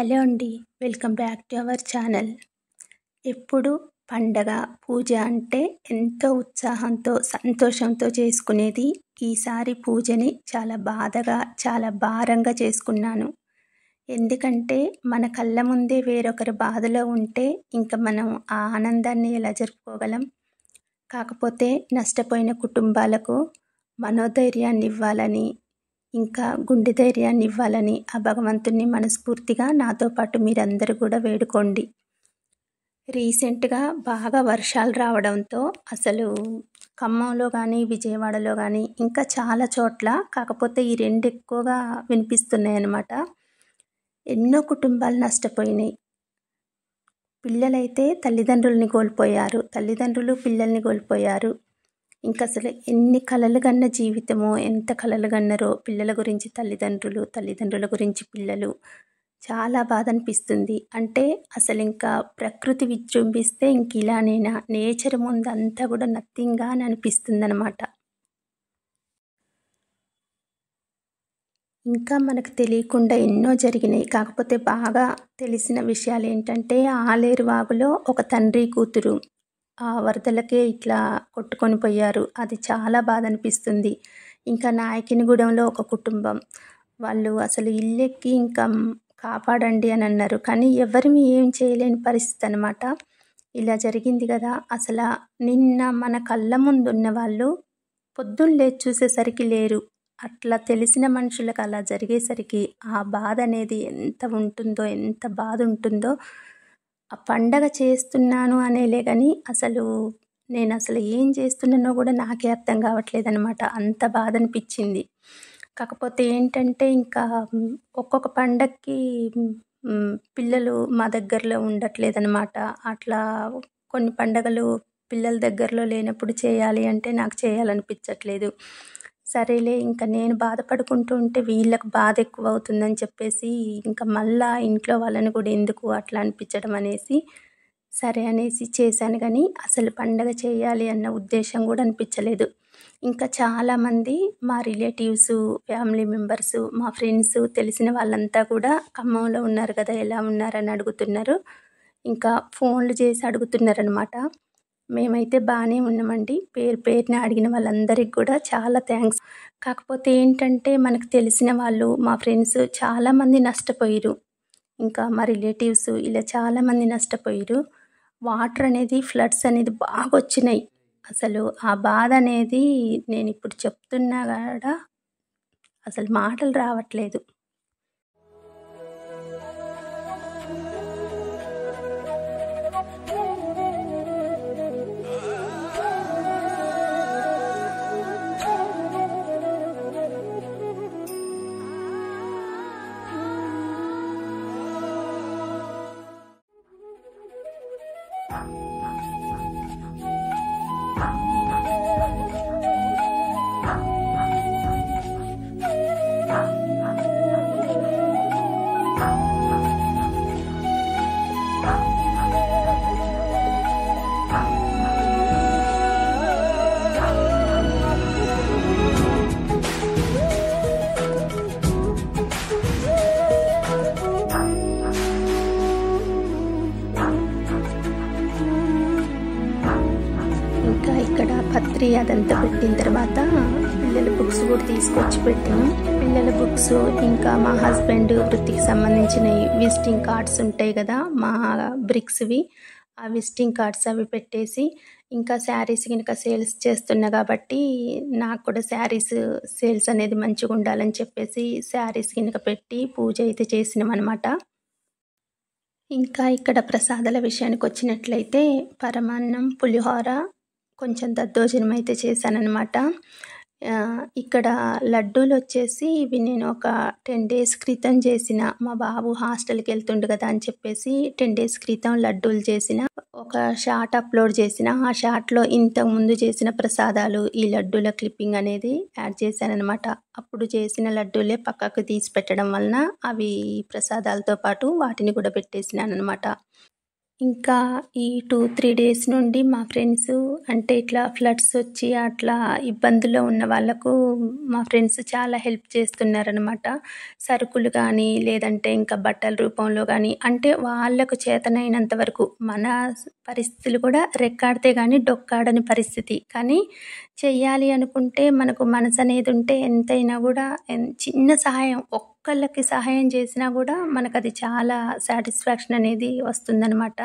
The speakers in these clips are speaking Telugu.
హలో అండి, welcome back to our channel. ఎప్పుడు పండగ పూజ అంటే ఎంతో ఉత్సాహంతో సంతోషంతో చేసుకునేది. ఈసారి పూజని చాలా బాధగా చాలా భారంగా చేసుకున్నాను. ఎందుకంటే మన కళ్ళ ముందే వేరొకరు బాధలో ఉంటే ఇంకా మనం ఆ ఆనందాన్ని ఎలా జరుపుకోగలం? కాకపోతే నష్టపోయిన కుటుంబాలకు మనోధైర్యాన్ని ఇవ్వాలని, ఇంకా గుండె ధైర్యాన్ని ఇవ్వాలని ఆ భగవంతుణ్ణి మనస్ఫూర్తిగా నాతో పాటు మీరందరూ కూడా వేడుకోండి. రీసెంట్గా బాగా వర్షాలు రావడంతో అసలు ఖమ్మంలో కానీ విజయవాడలో కానీ ఇంకా చాలా చోట్ల, కాకపోతే ఈ రెండు ఎక్కువగా వినిపిస్తున్నాయి అన్నమాట. ఎన్నో కుటుంబాలు నష్టపోయినాయి. పిల్లలైతే తల్లిదండ్రుల్ని కోల్పోయారు, తల్లిదండ్రులు పిల్లల్ని కోల్పోయారు. ఇంకా అసలు ఎన్ని కలలు కన్న జీవితమో, ఎంత కలలు కన్నరో పిల్లల గురించి తల్లిదండ్రులు, తల్లిదండ్రుల గురించి పిల్లలు. చాలా బాధ అనిపిస్తుంది. అంటే అసలు ఇంకా ప్రకృతి విజృంభిస్తే ఇంక ఇలానేనా, నేచర్ ముందు అంతా కూడా నథింగ్గా అని అనిపిస్తుంది అనమాట. ఇంకా మనకు తెలియకుండా ఎన్నో జరిగినాయి. కాకపోతే బాగా తెలిసిన విషయాలు ఏంటంటే, ఆలేరు వాగులో ఒక తండ్రి కూతురు ఆ వరదలకే ఇట్లా కొట్టుకొని పోయారు. అది చాలా బాధ అనిపిస్తుంది. ఇంకా నాయకినిగూడెంలో ఒక కుటుంబం, వాళ్ళు అసలు ఇల్లెక్కి ఇంకా కాపాడండి అని అన్నారు, కానీ ఎవరిని ఏం చేయలేని పరిస్థితి అనమాట. ఇలా జరిగింది కదా. అసలు నిన్న మన కళ్ళ ముందున్న వాళ్ళు పొద్దున్న లేచి చూసేసరికి లేరు. అట్లా తెలిసిన మనుషులకు అలా జరిగేసరికి ఆ బాధ అనేది ఎంత ఉంటుందో, ఎంత బాధ ఉంటుందో. ఆ పండగ చేస్తున్నాను అనేలే కానీ నేను అసలు ఏం చేస్తున్నానో కూడా నాకే అర్థం కావట్లేదనమాట. అంత బాధ అనిపించింది. కాకపోతే ఏంటంటే ఇంకా ఒక్కొక్క పండగకి పిల్లలు మా దగ్గరలో ఉండట్లేదనమాట. అట్లా కొన్ని పండగలు పిల్లల దగ్గరలో లేనప్పుడు చేయాలి అంటే నాకు చేయాలనిపించట్లేదు. సరేలే, ఇంకా నేను బాధపడుకుంటూ ఉంటే వీళ్ళకి బాధ ఎక్కువ అవుతుందని చెప్పేసి ఇంకా మళ్ళా ఇంట్లో వాళ్ళని కూడా ఎందుకు అట్లా అనిపించడం అనేసి సరే అనేసి చేశాను. కానీ అసలు పండగ చేయాలి అన్న ఉద్దేశం కూడా అనిపించలేదు. ఇంకా చాలామంది మా రిలేటివ్స్, ఫ్యామిలీ మెంబర్స్, మా ఫ్రెండ్స్, తెలిసిన వాళ్ళంతా కూడా ఖమ్మంలో ఉన్నారు కదా, ఎలా ఉన్నారని అడుగుతున్నారు. ఇంకా ఫోన్లు చేసి అడుగుతున్నారనమాట. మేమైతే బాగానే ఉన్నామండి. పేరున అడిగిన వాళ్ళందరికీ కూడా చాలా థ్యాంక్స్. కాకపోతే ఏంటంటే మనకు తెలిసిన వాళ్ళు, మా ఫ్రెండ్స్ చాలామంది నష్టపోయారు. ఇంకా మా రిలేటివ్స్ ఇలా చాలామంది నష్టపోయారు. వాటర్ అనేది, ఫ్లడ్స్ అనేది బాగా వచ్చినాయి. అసలు ఆ బాధ అనేది నేను ఇప్పుడు చెప్తున్నా కూడా అసలు మాటలు రావట్లేదు. ఇంకా ఇక్కడ పత్రి అదంతా పెట్టిన తర్వాత పిల్లల బుక్స్ కూడా తీసుకొచ్చి పెట్టాను. పిల్లల బుక్స్, ఇంకా మా హస్బెండ్ వృత్తికి సంబంధించిన విజిటింగ్ కార్డ్స్ ఉంటాయి కదా, మా బ్రిక్స్వి, ఆ విజిటింగ్ కార్డ్స్ అవి పెట్టేసి, ఇంకా శారీస్ కనుక సేల్స్ చేస్తున్నా కాబట్టి నాకు కూడా శారీస్ సేల్స్ అనేది మంచిగా ఉండాలని చెప్పేసి శారీస్ కనుక పెట్టి పూజ అయితే చేసినాం అనమాట. ఇంకా ఇక్కడ ప్రసాదాల విషయానికి వచ్చినట్లయితే పరమాన్నం, పులిహోర, కొంచెం దద్దోజనం అయితే చేశానన్నమాట. ఇక్కడ లడ్డూలు వచ్చేసి ఇవి నేను ఒక 10 days క్రితం చేసిన, మా బాబు హాస్టల్కి వెళ్తుండు కదా అని చెప్పేసి 10 days క్రితం లడ్డూలు చేసిన, ఒక షార్ట్ అప్లోడ్ చేసిన. ఆ షార్ట్లో ఇంతకుముందు చేసిన ప్రసాదాలు, ఈ లడ్డూల క్లిప్పింగ్ అనేది యాడ్ చేశానమాట. అప్పుడు చేసిన లడ్డూలే పక్కకు తీసి పెట్టడం వలన అవి ప్రసాదాలతో పాటు వాటిని కూడా పెట్టేసినాను అనమాట. ఇంకా ఈ 2-3 డేస్ నుండి మా ఫ్రెండ్స్ అంటే ఇట్లా ఫ్లడ్స్ వచ్చి అట్లా ఇబ్బందుల్లో ఉన్న వాళ్ళకు మా ఫ్రెండ్స్ చాలా హెల్ప్ చేస్తున్నారనమాట. సరుకులు కానీ, లేదంటే ఇంకా బట్టల రూపంలో కానీ, అంటే వాళ్ళకు చేతనైనంత వరకు మన పరిస్థితులు కూడా రెక్కాడితే గానీ డొక్కాడని పరిస్థితి. కానీ చెయ్యాలి అనుకుంటే మనకు మనసనేది ఉంటే ఎంతైనా కూడా చిన్న సహాయం ఒక్కళ్ళకి సహాయం చేసినా కూడా మనకది చాలా సాటిస్ఫాక్షన్ అనేది వస్తుందనమాట.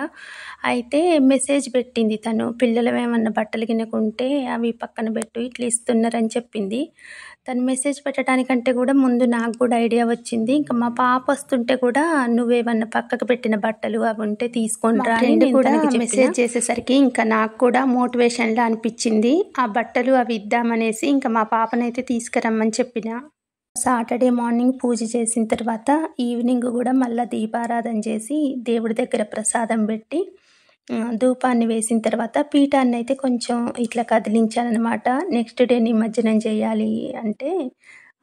అయితే మెసేజ్ పెట్టింది తను. పిల్లలవేమన్నా బట్టలు గినకుంటే అవి పక్కన పెట్టు ఇట్లా ఇస్తున్నారని చెప్పింది. తను మెసేజ్ పెట్టడానికంటే కూడా ముందు నాకు కూడా ఐడియా వచ్చింది. ఇంకా మా పాప వస్తుంటే కూడా నువ్వేమన్నా పక్కకు పెట్టిన బట్టలు అవి ఉంటే తీసుకొని రా అని నేను కూడా తనకి మెసేజ్ చెప్పిన. చేసేసరికి ఇంకా నాకు కూడా మోటివేషన్లా అనిపించింది. ఆ బట్టలు అవి ఇద్దామనేసి ఇంకా మా పాపనైతే తీసుకురమ్మని చెప్పిన. సాటర్డే మార్నింగ్ పూజ చేసిన తర్వాత ఈవినింగ్ కూడా మళ్ళీ దీపారాధన చేసి దేవుడి దగ్గర ప్రసాదం పెట్టి ధూపాన్ని వేసిన తర్వాత పీఠాన్ని అయితే కొంచెం ఇట్లా కదిలించానమాట. నెక్స్ట్ డే నిమజ్జనం చేయాలి అంటే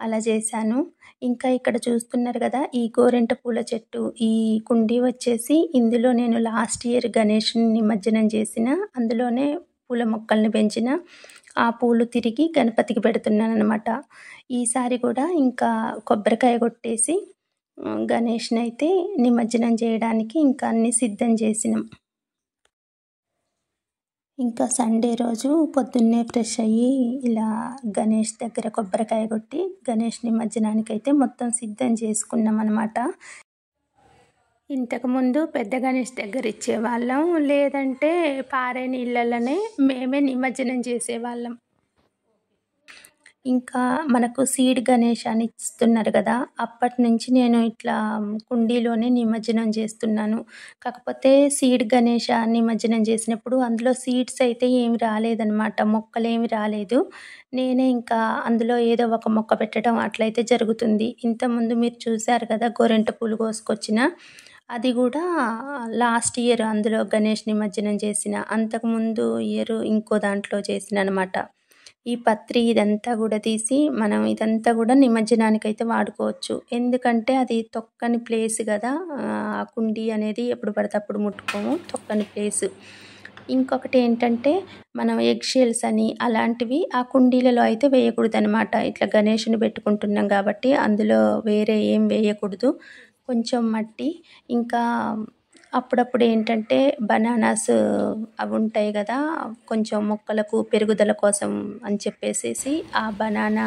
అలా చేశాను. ఇంకా ఇక్కడ చూస్తున్నారు కదా ఈ గోరెంట పూల చెట్టు, ఈ కుండీ వచ్చేసి ఇందులో నేను లాస్ట్ ఇయర్ గణేష్ని నిమజ్జనం చేసిన, అందులోనే పూల మొక్కల్ని పెంచిన. ఆ పూలు తిరిగి గణపతికి పెడుతున్నాను అనమాట. ఈసారి కూడా ఇంకా కొబ్బరికాయ కొట్టేసి గణేష్ని అయితే నిమజ్జనం చేయడానికి ఇంకా అన్నీ సిద్ధం చేసినాం. ఇంకా సండే రోజు పొద్దున్నే ఫ్రెష్ అయ్యి ఇలా గణేష్ దగ్గర కొబ్బరికాయ కొట్టి గణేష్ నిమజ్జనానికైతే మొత్తం సిద్ధం చేసుకున్నాం అనమాట. ఇంతకుముందు పెద్ద గణేష్ దగ్గర ఇచ్చేవాళ్ళం, లేదంటే పారే నీళ్ళలోనే మేమే నిమజ్జనం చేసేవాళ్ళం. ఇంకా మనకు సీడ్ గణేష్ అని ఇస్తున్నారు కదా, అప్పటి నుంచి నేను ఇట్లా కుండీలోనే నిమజ్జనం చేస్తున్నాను. కాకపోతే సీడ్ గణేష నిమజ్జనం చేసినప్పుడు అందులో సీడ్స్ అయితే ఏమి రాలేదనమాట, మొక్కలేమి రాలేదు. నేనే ఇంకా అందులో ఏదో ఒక మొక్క పెట్టడం అట్లయితే జరుగుతుంది. ఇంతకుముందు మీరు చూశారు కదా గోరెంట పూలు కోసుకొచ్చిన, అది కూడా లాస్ట్ ఇయర్ అందులో గణేష్ నిమజ్జనం చేసిన, అంతకుముందు ఇయర్ ఇంకో దాంట్లో చేసిన అనమాట. ఈ పత్రి ఇదంతా కూడా తీసి మనం ఇదంతా కూడా నిమజ్జనానికైతే వాడుకోవచ్చు. ఎందుకంటే అది తొక్కని ప్లేస్ కదా, ఆ కుండీ అనేది ఎప్పుడు పడితే అప్పుడు ముట్టుకోము, తొక్కని ప్లేస్. ఇంకొకటి ఏంటంటే మనం ఎగ్ షెల్స్ అని అలాంటివి ఆ కుండీలలో అయితే వేయకూడదు అనమాట. ఇట్లా గణేషుని పెట్టుకుంటున్నాం కాబట్టి అందులో వేరే ఏం వేయకూడదు. కొంచెం మట్టి, ఇంకా అప్పుడప్పుడు ఏంటంటే బనానాస్ అవి ఉంటాయి కదా, కొంచెం మొక్కలకు పెరుగుదల కోసం అని చెప్పేసేసి ఆ బనానా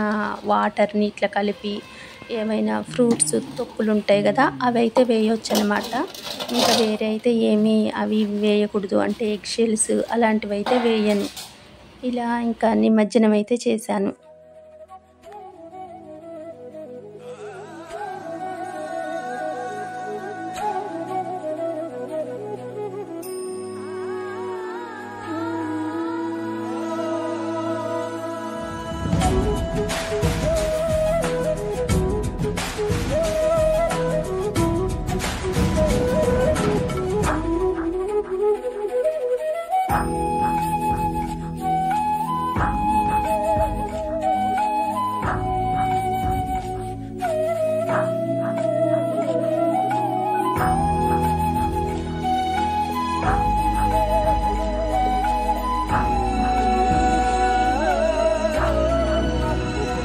వాటర్ని ఇట్లా కలిపి ఏమైనా ఫ్రూట్స్ తొక్కులు ఉంటాయి కదా అవి అయితే వేయొచ్చు అనమాట. ఇంకా వేరే అయితే ఏమీ అవి వేయకూడదు, అంటే ఎగ్ షెల్స్ అలాంటివి అయితే వేయను. ఇలా ఇంకా నిమజ్జనం అయితే చేశాను.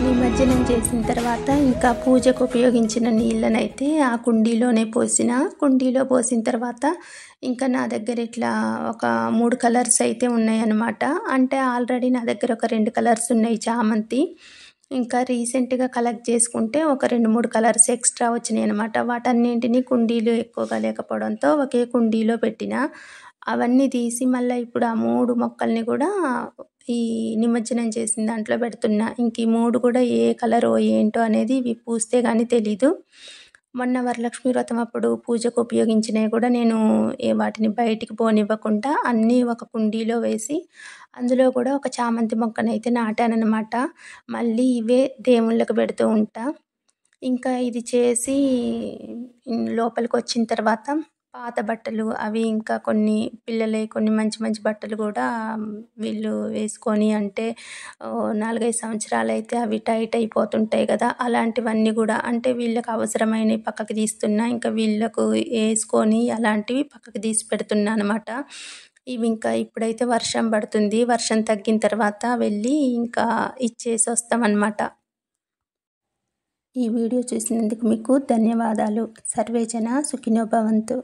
నిమజ్జనం చేసిన తర్వాత ఇంకా పూజకు ఉపయోగించిన నీళ్ళనైతే ఆ కుండీలోనే పోసిన. కుండీలో పోసిన తర్వాత ఇంకా నా దగ్గర ఇట్లా ఒక 3 కలర్స్ అయితే ఉన్నాయన్నమాట. అంటే ఆల్రెడీ నా దగ్గర ఒక 2 కలర్స్ ఉన్నాయి చామంతి. ఇంకా రీసెంట్గా కలెక్ట్ చేసుకుంటే ఒక 2-3 కలర్స్ ఎక్స్ట్రా వచ్చినాయి అనమాట. వాటన్నింటినీ కుండీలు ఎక్కువగా లేకపోవడంతో ఒకే కుండీలో పెట్టిన. అవన్నీ తీసి మళ్ళీ ఇప్పుడు ఆ 3 మొక్కల్ని కూడా ఈ నిమజ్జనం చేసిన దాంట్లో పెడుతున్నా. ఇంక ఈ 3 కూడా ఏ కలరో ఏంటో అనేది ఇవి పూస్తే కానీ తెలీదు. మొన్న వరలక్ష్మి వ్రతం అప్పుడు పూజకు ఉపయోగించినవి కూడా నేను వాటిని బయటికి పోనివ్వకుండా అన్నీ ఒక కుండీలో వేసి అందులో కూడా ఒక చామంతి మొక్కనైతే నాటానన్నమాట. మళ్ళీ ఇవే దేవుళ్ళకు పెడుతూ ఉంటా. ఇంకా ఇది చేసి లోపలికి వచ్చిన తర్వాత పాత బట్టలు అవి ఇంకా కొన్ని పిల్లలే కొన్ని మంచి మంచి బట్టలు కూడా వీళ్ళు వేసుకొని అంటే 4-5 సంవత్సరాలైతే అవి టైట్ అయిపోతుంటాయి కదా, అలాంటివన్నీ కూడా అంటే వీళ్ళకి అవసరమైనవి పక్కకి తీస్తున్నా, ఇంకా వీళ్ళకు వేసుకొని అలాంటివి పక్కకి తీసి పెడుతున్నా అనమాట. ఇవి ఇంకా ఇప్పుడైతే వర్షం పడుతుంది, వర్షం తగ్గిన తర్వాత వెళ్ళి ఇంకా ఇచ్చేసి వస్తామన్నమాట. ఈ వీడియో చూసినందుకు మీకు ధన్యవాదాలు. సర్వే జన సుఖినో భవంతు.